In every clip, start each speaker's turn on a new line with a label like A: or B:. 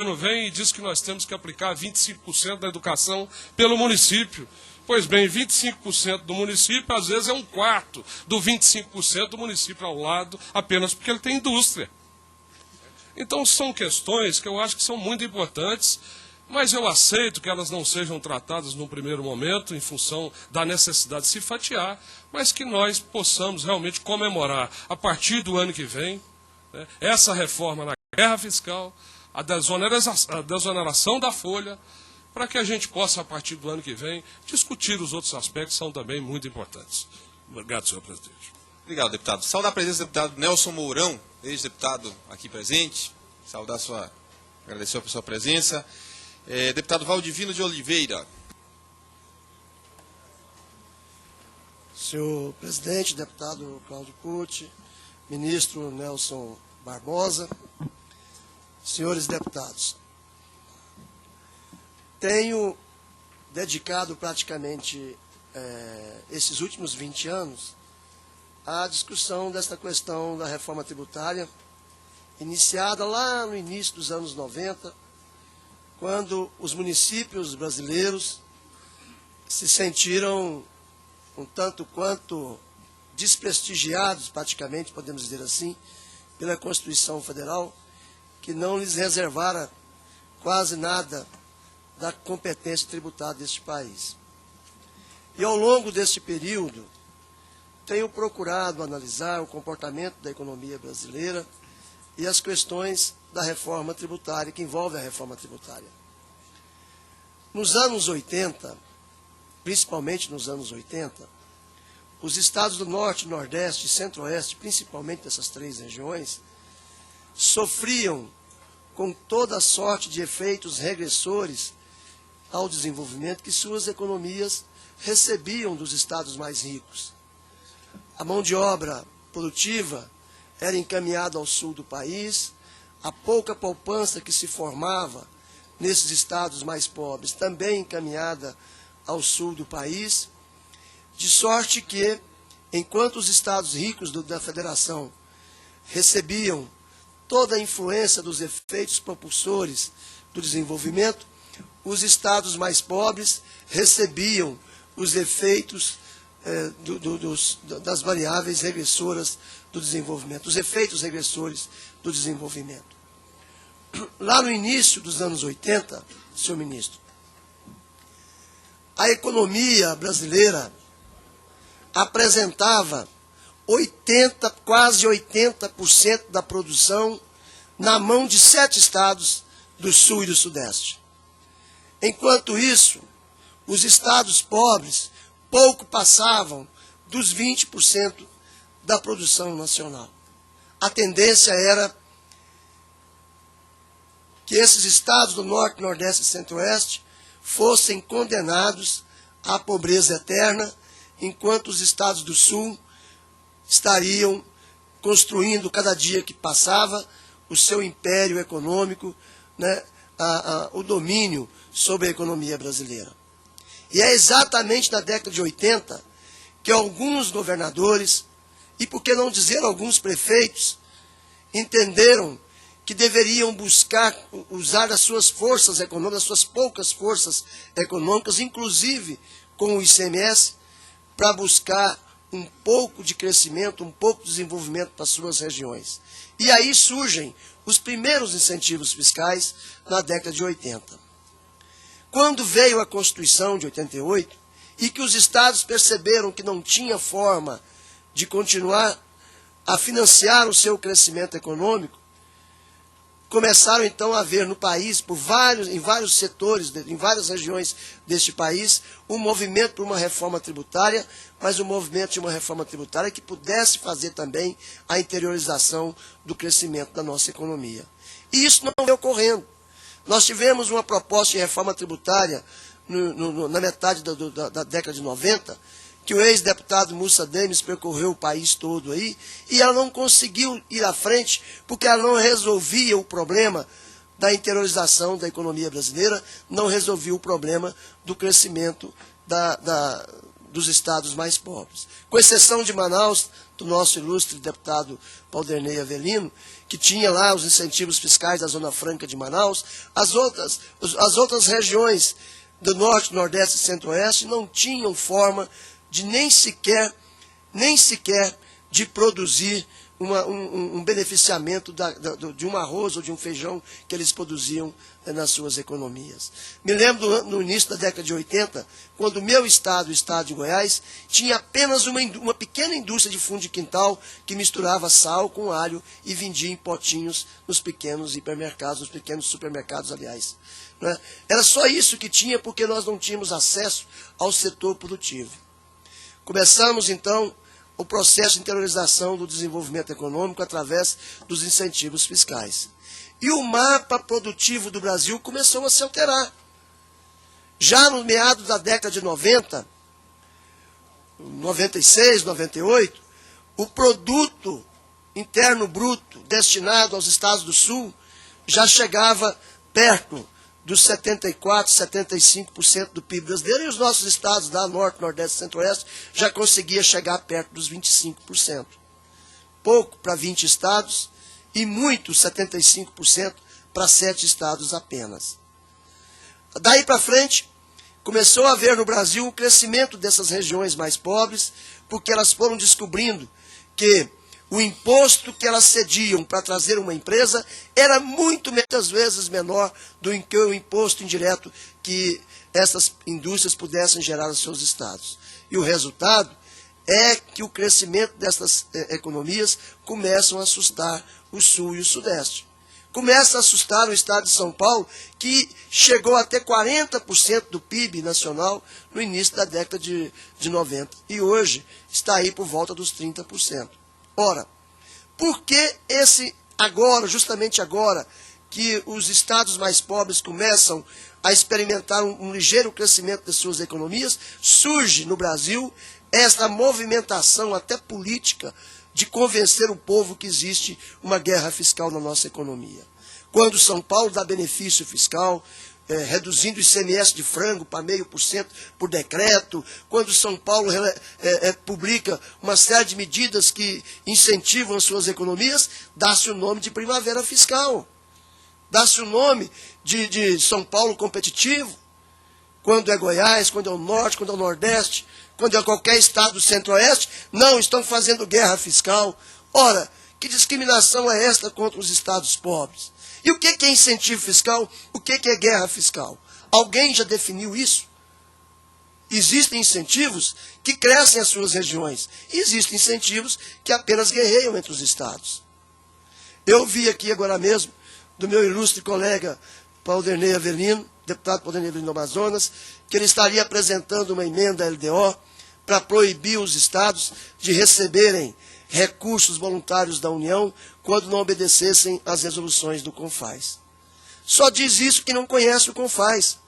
A: governo vem e diz que nós temos que aplicar 25% da educação pelo município. Pois bem, 25% do município, às vezes, é um quarto do 25% do município ao lado, apenas porque ele tem indústria. Então, são questões que eu acho que são muito importantes, mas eu aceito que elas não sejam tratadas num primeiro momento, em função da necessidade de se fatiar, mas que nós possamos realmente comemorar, a partir do ano que vem, né, essa reforma na guerra fiscal, a desoneração da folha, para que a gente possa, a partir do ano que vem, discutir os outros aspectos que são também muito importantes. Obrigado, senhor presidente.
B: Obrigado, deputado. Saudar a presença do deputado Nelson Mourão, ex-deputado aqui presente. Agradecer a sua presença. Deputado Valdivino de Oliveira.
C: Senhor presidente, deputado Cláudio Pucci, ministro Nelson Barbosa, senhores deputados, tenho dedicado praticamente esses últimos 20 anos à discussão desta questão da reforma tributária, iniciada lá no início dos anos 90, quando os municípios brasileiros se sentiram um tanto quanto desprestigiados, praticamente, podemos dizer assim, pela Constituição Federal, que não lhes reservara quase nada da competência tributária deste país. E ao longo deste período, tenho procurado analisar o comportamento da economia brasileira e as questões da reforma tributária, que envolve a reforma tributária. Nos anos 80, principalmente nos anos 80, os estados do Norte, Nordeste e Centro-Oeste, principalmente dessas três regiões, sofriam com toda a sorte de efeitos regressores ao desenvolvimento que suas economias recebiam dos estados mais ricos. A mão de obra produtiva era encaminhada ao sul do país, a pouca poupança que se formava nesses estados mais pobres também encaminhada ao sul do país, de sorte que, enquanto os estados ricos da federação recebiam toda a influência dos efeitos propulsores do desenvolvimento, os estados mais pobres recebiam os efeitos das variáveis regressoras do desenvolvimento, os efeitos regressores do desenvolvimento. Lá no início dos anos 80, senhor ministro, a economia brasileira apresentava quase 80% da produção na mão de 7 estados do Sul e do Sudeste. Enquanto isso, os estados pobres pouco passavam dos 20% da produção nacional. A tendência era que esses estados do Norte, Nordeste e Centro-Oeste fossem condenados à pobreza eterna, enquanto os estados do Sul estariam construindo, cada dia que passava, o seu império econômico, né, o domínio sobre a economia brasileira. E é exatamente na década de 80 que alguns governadores, e por que não dizer alguns prefeitos, entenderam que deveriam buscar usar as suas forças econômicas, as suas poucas forças econômicas, inclusive com o ICMS, para buscar um pouco de crescimento, um pouco de desenvolvimento para as suas regiões. E aí surgem os primeiros incentivos fiscais na década de 80. Quando veio a Constituição de 88, e que os estados perceberam que não tinha forma de continuar a financiar o seu crescimento econômico, começaram então a ver no país, em vários setores, em várias regiões deste país, um movimento por uma reforma tributária, mas um movimento de uma reforma tributária que pudesse fazer também a interiorização do crescimento da nossa economia. E isso não veio ocorrendo. Nós tivemos uma proposta de reforma tributária na metade da década de 90, que o ex-deputado Mussa Demis percorreu o país todo aí, e ela não conseguiu ir à frente, porque ela não resolvia o problema da interiorização da economia brasileira, não resolvia o problema do crescimento dos estados mais pobres. Com exceção de Manaus, do nosso ilustre deputado Valderney Avelino, que tinha lá os incentivos fiscais da Zona Franca de Manaus. As outras regiões do Norte, Nordeste e Centro-Oeste não tinham forma de nem sequer de produzir um beneficiamento de um arroz ou de um feijão que eles produziam nas suas economias. Me lembro no início da década de 80, quando o meu estado, o estado de Goiás, tinha apenas uma pequena indústria de fundo de quintal que misturava sal com alho e vendia em potinhos nos pequenos hipermercados, nos pequenos supermercados, aliás. Né? Era só isso que tinha, porque nós não tínhamos acesso ao setor produtivo. Começamos, então, o processo de interiorização do desenvolvimento econômico através dos incentivos fiscais. E o mapa produtivo do Brasil começou a se alterar. Já no meados da década de 90, 96, 98, o produto interno bruto destinado aos estados do Sul já chegava perto dos 74%, 75% do PIB brasileiro, e os nossos estados da Norte, Nordeste e Centro-Oeste já conseguia chegar perto dos 25%. Pouco para 20 estados e muito, 75%, para 7 estados apenas. Daí para frente, começou a haver no Brasil o crescimento dessas regiões mais pobres, porque elas foram descobrindo que o imposto que elas cediam para trazer uma empresa era muitas vezes menor do que o imposto indireto que essas indústrias pudessem gerar nos seus estados. E o resultado é que o crescimento dessas economias começam a assustar o Sul e o Sudeste. Começa a assustar o estado de São Paulo, que chegou até 40% do PIB nacional no início da década de 90. E hoje está aí por volta dos 30%. Ora, por que justamente agora, que os estados mais pobres começam a experimentar um ligeiro crescimento das suas economias, surge no Brasil esta movimentação até política de convencer o povo que existe uma guerra fiscal na nossa economia. Quando São Paulo dá benefício fiscal, reduzindo o ICMS de frango para 0,5% por decreto, quando São Paulo publica uma série de medidas que incentivam as suas economias, dá-se o nome de primavera fiscal, dá-se o nome de São Paulo competitivo. Quando é Goiás, quando é o Norte, quando é o Nordeste, quando é qualquer estado do Centro-Oeste, não, estão fazendo guerra fiscal. Ora, que discriminação é esta contra os estados pobres? E o que é incentivo fiscal? O que é guerra fiscal? Alguém já definiu isso? Existem incentivos que crescem as suas regiões. E existem incentivos que apenas guerreiam entre os estados. Eu vi aqui agora mesmo, do meu ilustre colega Valderney Avelino, deputado Valderney Avelino do Amazonas, que ele estaria apresentando uma emenda à LDO para proibir os estados de receberem recursos voluntários da União quando não obedecessem às resoluções do CONFAS. Só diz isso que não conhece o CONFAS.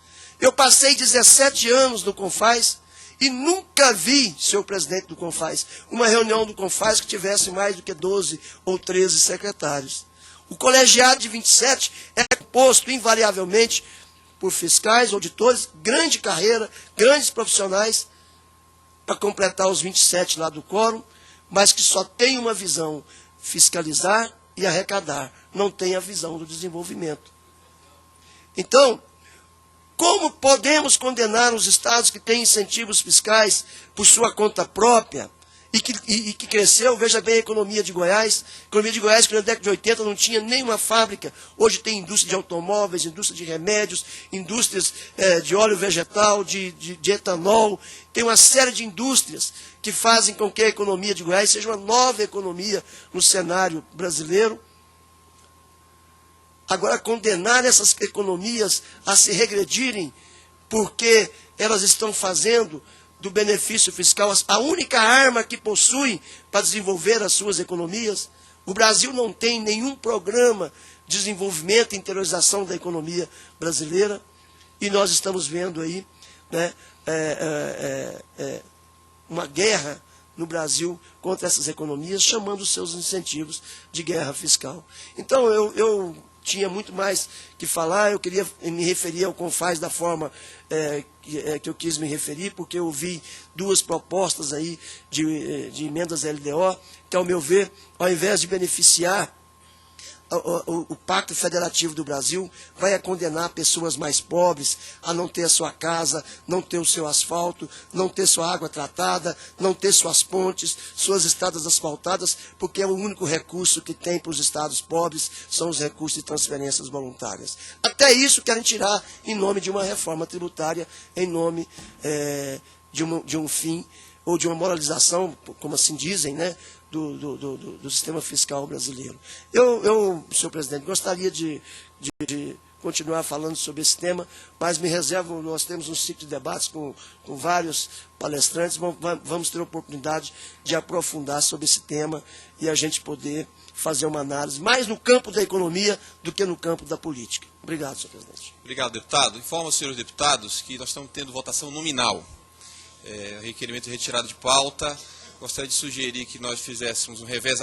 C: Eu passei 17 anos no CONFAS e nunca vi, senhor presidente do CONFAS, uma reunião do CONFAS que tivesse mais do que 12 ou 13 secretários. O colegiado de 27 é composto invariavelmente por fiscais, auditores, grande carreira, grandes profissionais, para completar os 27 lá do quórum, mas que só tem uma visão: fiscalizar e arrecadar. Não tem a visão do desenvolvimento. Então, como podemos condenar os estados que têm incentivos fiscais por sua conta própria e que cresceu? Veja bem a economia de Goiás. A economia de Goiás, que na década de 80 não tinha nenhuma fábrica. Hoje tem indústria de automóveis, indústria de remédios, indústrias de óleo vegetal, de etanol. Tem uma série de indústrias que fazem com que a economia de Goiás seja uma nova economia no cenário brasileiro. Agora, condenar essas economias a se regredirem porque elas estão fazendo do benefício fiscal a única arma que possuem para desenvolver as suas economias. O Brasil não tem nenhum programa de desenvolvimento e interiorização da economia brasileira, e nós estamos vendo aí, né, uma guerra no Brasil contra essas economias, chamando os seus incentivos de guerra fiscal. Então, eu tinha muito mais que falar, eu queria me referir ao CONFAZ da forma que eu quis me referir, porque eu vi duas propostas aí de emendas LDO, que, ao meu ver, ao invés de beneficiar o Pacto Federativo do Brasil, vai condenar pessoas mais pobres a não ter a sua casa, não ter o seu asfalto, não ter sua água tratada, não ter suas pontes, suas estradas asfaltadas, porque é o único recurso que tem para os estados pobres, são os recursos de transferências voluntárias. Até isso querem tirar em nome de uma reforma tributária, em nome de um fim, ou de uma moralização, como assim dizem, né, do sistema fiscal brasileiro. Eu, senhor presidente, gostaria de continuar falando sobre esse tema, mas me reservo, nós temos um ciclo de debates com vários palestrantes, vamos ter a oportunidade de aprofundar sobre esse tema e a gente poder fazer uma análise mais no campo da economia do que no campo da política. Obrigado, senhor presidente.
B: Obrigado, deputado. Informo aos senhores deputados que nós estamos tendo votação nominal. Requerimento de retirada de pauta. Gostaria de sugerir que nós fizéssemos um revezamento